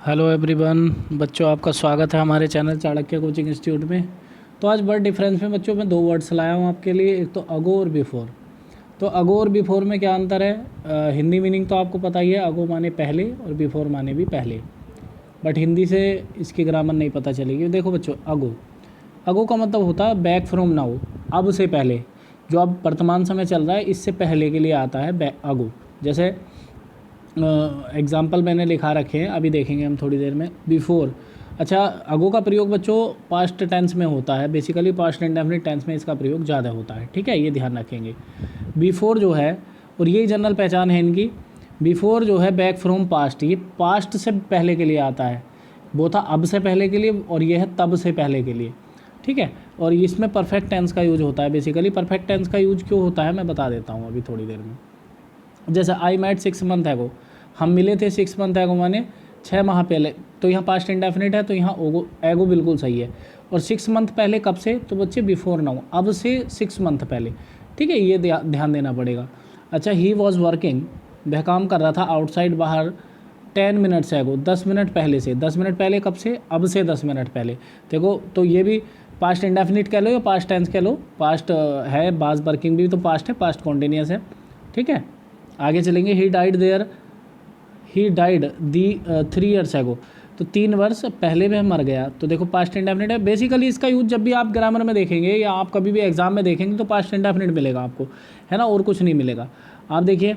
Hello everyone बच्चों, आपका स्वागत है हमारे चैनल चाणक्य कोचिंग इंस्टीट्यूट में। तो आज वर्ड डिफरेंस में बच्चों मैं दो वर्ड्स लाया हूँ आपके लिए। एक तो अगो और बिफोर। तो अगो और बिफोर में क्या अंतर है? हिंदी मीनिंग तो आपको पता ही है, अगो माने पहले और बिफोर माने भी पहले। बट हिंदी से इसकी ग्रामर नहीं पता चलेगी। देखो बच्चों, अगो अगो का मतलब होता है बैक फ्रॉम नाउ, अब से पहले। जो अब वर्तमान समय चल रहा है इससे पहले के लिए आता है अगो। जैसे एग्ज़ाम्पल मैंने लिखा रखे हैं, अभी देखेंगे हम थोड़ी देर में। बिफोर, अच्छा अगो का प्रयोग बच्चों पास्ट टेंस में होता है। बेसिकली पास्ट इंडेफिनिट टेंस में इसका प्रयोग ज़्यादा होता है, ठीक है, ये ध्यान रखेंगे। बिफोर जो है, और यही जनरल पहचान है इनकी, बिफोर जो है बैक फ्रॉम पास्ट, ये पास्ट से पहले के लिए आता है। वो था अब से पहले के लिए, और ये है तब से पहले के लिए, ठीक है। और इसमें परफेक्ट टेंस का यूज होता है। बेसिकली परफेक्ट टेंस का यूज क्यों होता है मैं बता देता हूँ अभी थोड़ी देर में। जैसे आई मेट 6 मंथ एगो, हम मिले थे 6 मंथ एगो माने 6 माह पहले। तो यहाँ पास्ट इंडेफिनिट है, तो यहाँ एगो बिल्कुल सही है। और 6 मंथ पहले कब से? तो बच्चे बिफोर नाउ, अब से 6 मंथ पहले, ठीक है, ये ध्यान देना पड़ेगा। अच्छा, ही वॉज वर्किंग, वह काम कर रहा था आउटसाइड बाहर 10 मिनट्स एगो, 10 मिनट पहले से। 10 मिनट पहले कब से? अब से 10 मिनट पहले। देखो, तो ये भी पास्ट इंडेफिनिट कह लो या पास्ट टेंस कह लो, पास्ट है, बाज वर्किंग भी तो पास्ट है, पास्ट कॉन्टिन्यूस है, ठीक है। आगे चलेंगे। He died the 3 years ago, तो 3 वर्ष पहले वह मर गया। तो देखो पास्ट इंडेफिनिट है। बेसिकली इसका यूज जब भी आप ग्रामर में देखेंगे या आप कभी भी एग्जाम में देखेंगे तो पास्ट इंडेफिनिट मिलेगा आपको, है ना, और कुछ नहीं मिलेगा। आप देखिए,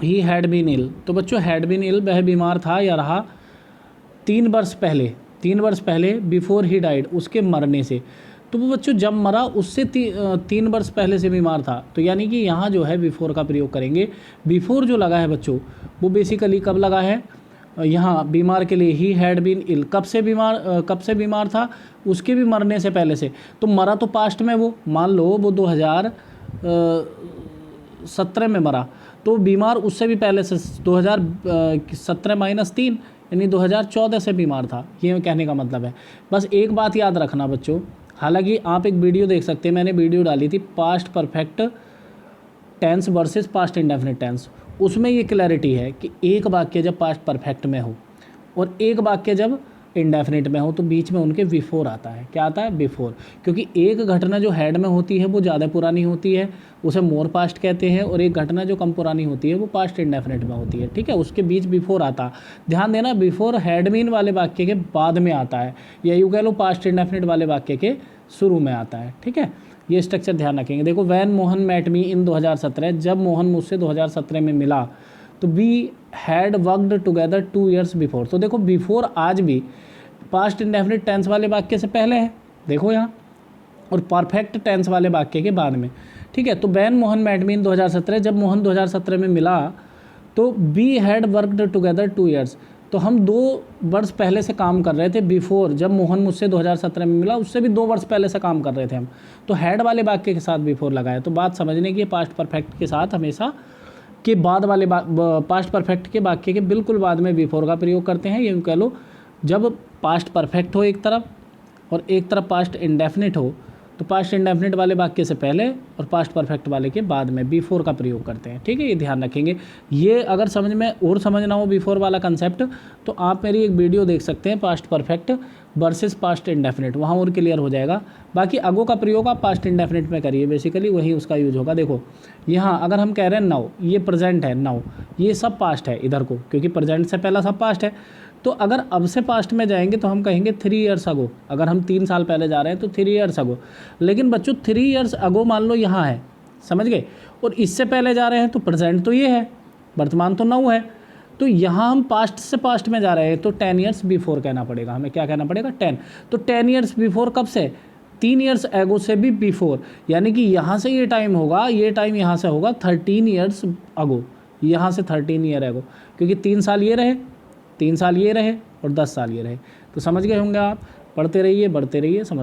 ही हैड बीन इल, तो बच्चों हैड बीन इल, वह बीमार था या रहा 3 वर्ष पहले। 3 वर्ष पहले, बिफोर ही डाइड, उसके मरने से। तो वो बच्चों जब मरा उससे 3 वर्ष पहले से बीमार था। तो यानी कि यहाँ जो है बिफोर का प्रयोग करेंगे। बिफोर जो लगा है बच्चों वो बेसिकली कब लगा है? यहाँ बीमार के लिए। ही हैड बीन इल, कब से बीमार था? उसके भी मरने से पहले से। तो मरा तो पास्ट में, वो मान लो वो 2017 में मरा, तो बीमार उससे भी पहले से 2017 -3 यानी 2014 से बीमार था। ये कहने का मतलब है। बस एक बात याद रखना बच्चों, हालांकि आप एक वीडियो देख सकते हैं, मैंने वीडियो डाली थी past perfect tense versus past indefinite tense. उसमें ये क्लैरिटी है कि एक वाक्य जब पास्ट परफेक्ट में हो और एक वाक्य जब इंडेफिनिट में हो तो बीच में उनके बिफोर आता है। क्या आता है? बिफोर। क्योंकि एक घटना जो हेड में होती है वो ज़्यादा पुरानी होती है, उसे मोर पास्ट कहते हैं, और एक घटना जो कम पुरानी होती है वो पास्ट इंडेफिनिट में होती है, ठीक है, उसके बीच बिफोर आता। ध्यान देना, बिफोर हैड बीन वाले वाक्य के बाद में आता है, या यूँ कह लो पास्ट इंडेफिनिट वाले वाक्य के शुरू में आता है, ठीक है। ये स्ट्रक्चर ध्यान रखेंगे। देखो, when Mohan met me in 2017, जब मोहन मुझसे 2017 में मिला, तो we had worked together 2 years before. तो देखो बिफोर आज भी पास्ट इंडेफिनिट टेंस वाले वाक्य से पहले है, देखो यहाँ, और परफेक्ट टेंस वाले वाक्य के बाद में, ठीक है। तो when Mohan met me in 2017, जब मोहन 2017 में मिला, तो we had worked together 2 years, तो हम 2 वर्ष पहले से काम कर रहे थे। बिफोर, जब मोहन मुझसे 2017 में मिला उससे भी 2 वर्ष पहले से काम कर रहे थे हम। तो हैड वाले वाक्य के साथ बिफोर लगाया। तो बात समझने की, पास्ट परफेक्ट के साथ हमेशा के बाद वाले पास्ट परफेक्ट के वाक्य के बिल्कुल बाद में बिफोर का प्रयोग करते हैं। ये कह लो, जब पास्ट परफेक्ट हो एक तरफ और एक तरफ पास्ट इंडेफिनिट हो, तो पास्ट इंडेफिनिट वाले वाक्य से पहले और पास्ट परफेक्ट वाले के बाद में बिफोर का प्रयोग करते हैं, ठीक है, ये ध्यान रखेंगे। ये अगर समझ में और समझना हो बिफोर वाला कंसेप्ट, तो आप मेरी एक वीडियो देख सकते हैं past perfect versus past indefinite, वहाँ और क्लियर हो जाएगा। बाकी अगो का प्रयोग आप पास्ट इंडेफिनिट में करिए, बेसिकली वही उसका यूज होगा। देखो यहाँ अगर हम कह रहे हैं नाउ, ये प्रेजेंट है, नाउ ये सब पास्ट है इधर को, क्योंकि प्रेजेंट से पहला सब पास्ट है। तो अगर अब से पास्ट में जाएंगे तो हम कहेंगे 3 ईयर्स अगो। अगर हम 3 साल पहले जा रहे हैं तो 3 ईयर्स अगो। लेकिन बच्चों 3 ईयर्स अगो मान लो यहाँ है, समझ गए, और इससे पहले जा रहे हैं तो प्रेजेंट तो ये है, वर्तमान तो नाउ है। तो यहाँ हम पास्ट से पास्ट में जा रहे हैं तो 10 ईयर्स बिफोर कहना पड़ेगा हमें। क्या कहना पड़ेगा? 10। तो 10 ईयर्स बिफोर कब से? 3 ईयर्स एगो से भी बिफोर, यानी कि यहाँ से ये टाइम होगा, ये टाइम यहाँ से होगा 13 ईयर्स अगो, यहाँ से 13 ईयर एगो, क्योंकि 3 साल ये रहे, 3 साल ये रहे और 10 साल ये रहे। तो समझ गए होंगे आप। पढ़ते रहिए, बढ़ते रहिए, समझ